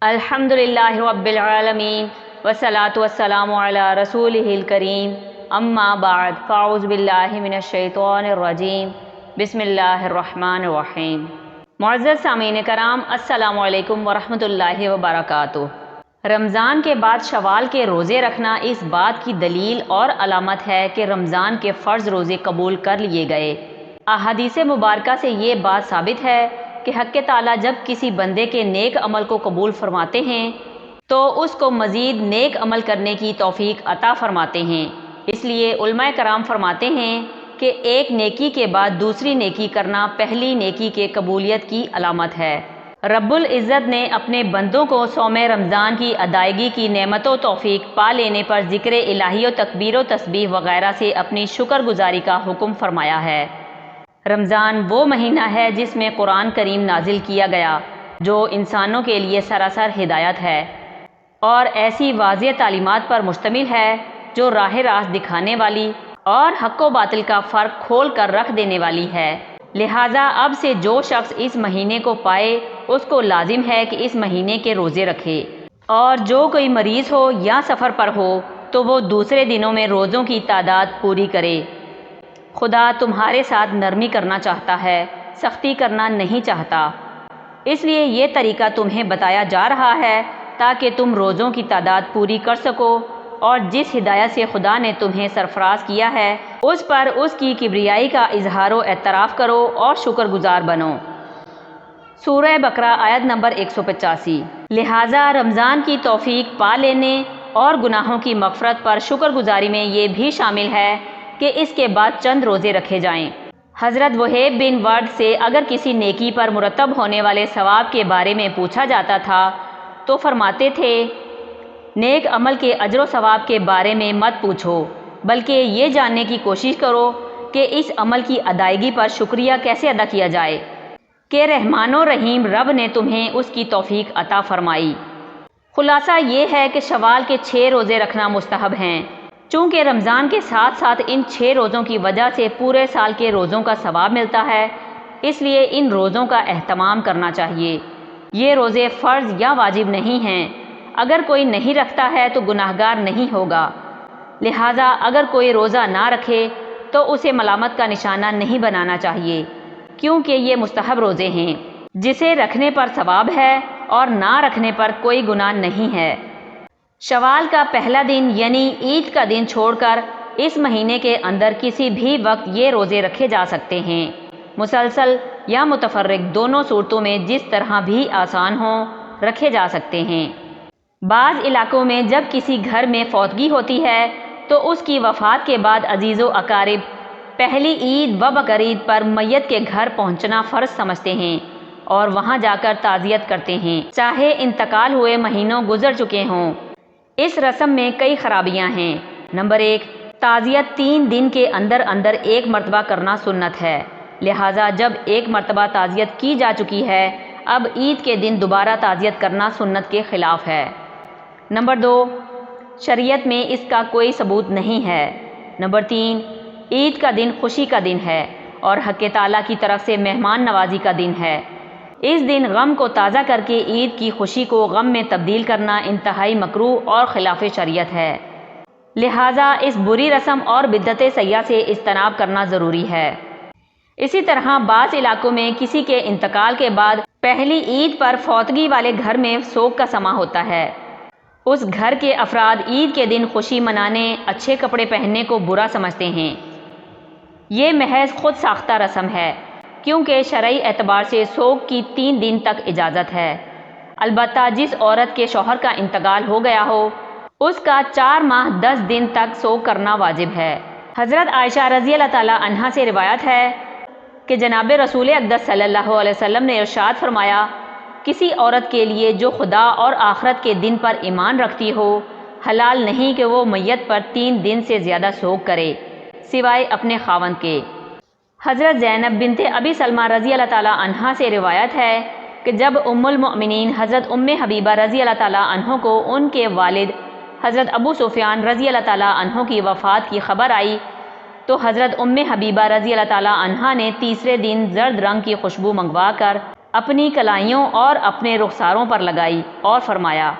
الحمدللہ رب العالمین والصلاة والسلام علی رسولہ الکریم اما بعد فاعوذ باللہ من الشیطان الرجیم بسم اللہ الرحمن الرحیم۔ معزز سامعین کرام، السلام علیکم ورحمۃ اللہ وبرکاتہ۔ رمضان کے بعد شوال کے روزے رکھنا اس بات کی دلیل اور علامت ہے کہ رمضان کے فرض روزے قبول کر لیے گئے۔ احادیث مبارکہ سے یہ بات ثابت ہے کہ حق تعالیٰ جب کسی بندے کے نیک عمل کو قبول فرماتے ہیں تو اس کو مزید نیک عمل کرنے کی توفیق عطا فرماتے ہیں۔ اس لیے علماء کرام فرماتے ہیں کہ ایک نیکی کے بعد دوسری نیکی کرنا پہلی نیکی کے قبولیت کی علامت ہے۔ رب العزت نے اپنے بندوں کو صوم رمضان کی ادائیگی کی نعمت و توفیق پا لینے پر ذکر الہی و تکبیر و تسبیح وغیرہ سے اپنی شکر گزاری کا حکم فرمایا ہے۔ رمضان وہ مہینہ ہے جس میں قرآن کریم نازل کیا گیا، جو انسانوں کے لیے سراسر ہدایت ہے اور ایسی واضح تعلیمات پر مشتمل ہے جو راہ راست دکھانے والی اور حق و باطل کا فرق کھول کر رکھ دینے والی ہے۔ لہٰذا اب سے جو شخص اس مہینے کو پائے اس کو لازم ہے کہ اس مہینے کے روزے رکھے، اور جو کوئی مریض ہو یا سفر پر ہو تو وہ دوسرے دنوں میں روزوں کی تعداد پوری کرے۔ خدا تمہارے ساتھ نرمی کرنا چاہتا ہے، سختی کرنا نہیں چاہتا، اس لیے یہ طریقہ تمہیں بتایا جا رہا ہے تاکہ تم روزوں کی تعداد پوری کر سکو، اور جس ہدایت سے خدا نے تمہیں سرفراز کیا ہے اس پر اس کی کبریائی کا اظہار و اعتراف کرو اور شکر گزار بنو۔ سورہ بقرہ آیت نمبر 185۔ لہٰذا رمضان کی توفیق پا لینے اور گناہوں کی مغفرت پر شکر گزاری میں یہ بھی شامل ہے کہ اس کے بعد چند روزے رکھے جائیں۔ حضرت وہیب بن ورد سے اگر کسی نیکی پر مرتب ہونے والے ثواب کے بارے میں پوچھا جاتا تھا تو فرماتے تھے، نیک عمل کے اجر و ثواب کے بارے میں مت پوچھو، بلکہ یہ جاننے کی کوشش کرو کہ اس عمل کی ادائیگی پر شکریہ کیسے ادا کیا جائے کہ رحمان و رحیم رب نے تمہیں اس کی توفیق عطا فرمائی۔ خلاصہ یہ ہے کہ شوال کے 6 روزے رکھنا مستحب ہیں۔ چونکہ رمضان کے ساتھ ساتھ ان 6 روزوں کی وجہ سے پورے سال کے روزوں کا ثواب ملتا ہے، اس لیے ان روزوں کا اہتمام کرنا چاہیے۔ یہ روزے فرض یا واجب نہیں ہیں، اگر کوئی نہیں رکھتا ہے تو گناہگار نہیں ہوگا، لہٰذا اگر کوئی روزہ نہ رکھے تو اسے ملامت کا نشانہ نہیں بنانا چاہیے، کیونکہ یہ مستحب روزے ہیں جسے رکھنے پر ثواب ہے اور نہ رکھنے پر کوئی گناہ نہیں ہے۔ شوال کا پہلا دن یعنی عید کا دن چھوڑ کر اس مہینے کے اندر کسی بھی وقت یہ روزے رکھے جا سکتے ہیں، مسلسل یا متفرق دونوں صورتوں میں جس طرح بھی آسان ہوں رکھے جا سکتے ہیں۔ بعض علاقوں میں جب کسی گھر میں فوتگی ہوتی ہے تو اس کی وفات کے بعد عزیز و اقارب پہلی عید و بقرعید پر میت کے گھر پہنچنا فرض سمجھتے ہیں اور وہاں جا کر تعزیت کرتے ہیں، چاہے انتقال ہوئے مہینوں گزر چکے ہوں۔ اس رسم میں کئی خرابیاں ہیں۔ نمبر 1، تعزیت 3 دن کے اندر اندر ایک مرتبہ کرنا سنت ہے، لہٰذا جب ایک مرتبہ تعزیت کی جا چکی ہے اب عید کے دن دوبارہ تعزیت کرنا سنت کے خلاف ہے۔ نمبر 2، شریعت میں اس کا کوئی ثبوت نہیں ہے۔ نمبر 3، عید کا دن خوشی کا دن ہے اور حق تعالیٰ کی طرف سے مہمان نوازی کا دن ہے۔ اس دن غم کو تازہ کر کے عید کی خوشی کو غم میں تبدیل کرنا انتہائی مکروہ اور خلاف شریعت ہے، لہٰذا اس بری رسم اور بدعت سیئہ سے اجتناب کرنا ضروری ہے۔ اسی طرح بعض علاقوں میں کسی کے انتقال کے بعد پہلی عید پر فوتگی والے گھر میں سوگ کا سماں ہوتا ہے۔ اس گھر کے افراد عید کے دن خوشی منانے، اچھے کپڑے پہننے کو برا سمجھتے ہیں۔ یہ محض خود ساختہ رسم ہے، کیونکہ شرعی اعتبار سے سوگ کی 3 دن تک اجازت ہے، البتہ جس عورت کے شوہر کا انتقال ہو گیا ہو اس کا 4 ماہ 10 دن تک سوگ کرنا واجب ہے۔ حضرت عائشہ رضی اللہ تعالی عنہا سے روایت ہے کہ جناب رسول اقدس صلی اللہ علیہ وسلم نے ارشاد فرمایا، کسی عورت کے لیے جو خدا اور آخرت کے دن پر ایمان رکھتی ہو حلال نہیں کہ وہ میت پر 3 دن سے زیادہ سوگ کرے سوائے اپنے خاوند کے۔ حضرت زینب بنت ابی سلمہ رضی اللہ تعالی عنہا سے روایت ہے کہ جب ام المؤمنین حضرت ام حبیبہ رضی اللہ تعالی عنہ کو ان کے والد حضرت ابو سفیان رضی اللہ تعالی عنہ کی وفات کی خبر آئی تو حضرت ام حبیبہ رضی اللہ تعالی عنہا نے تیسرے دن زرد رنگ کی خوشبو منگوا کر اپنی کلائیوں اور اپنے رخساروں پر لگائی اور فرمایا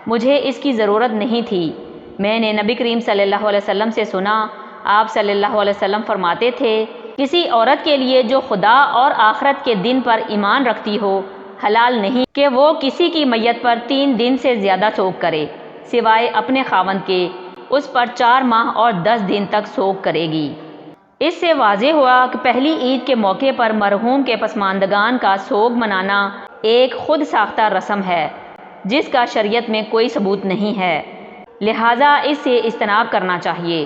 مجھے اس کی ضرورت نہیں تھی۔ میں نے نبی کریم صلی اللہ علیہ وسلم سے سنا، آپ صلی اللہ علیہ وسلم فرماتے تھے کسی عورت کے لیے جو خدا اور آخرت کے دن پر ایمان رکھتی ہو حلال نہیں کہ وہ کسی کی میت پر 3 دن سے زیادہ سوگ کرے سوائے اپنے خاوند کے، اس پر 4 ماہ اور 10 دن تک سوگ کرے گی۔ اس سے واضح ہوا کہ پہلی عید کے موقع پر مرحوم کے پسماندگان کا سوگ منانا ایک خود ساختہ رسم ہے جس کا شریعت میں کوئی ثبوت نہیں ہے، لہٰذا اس سے اجتناب کرنا چاہیے۔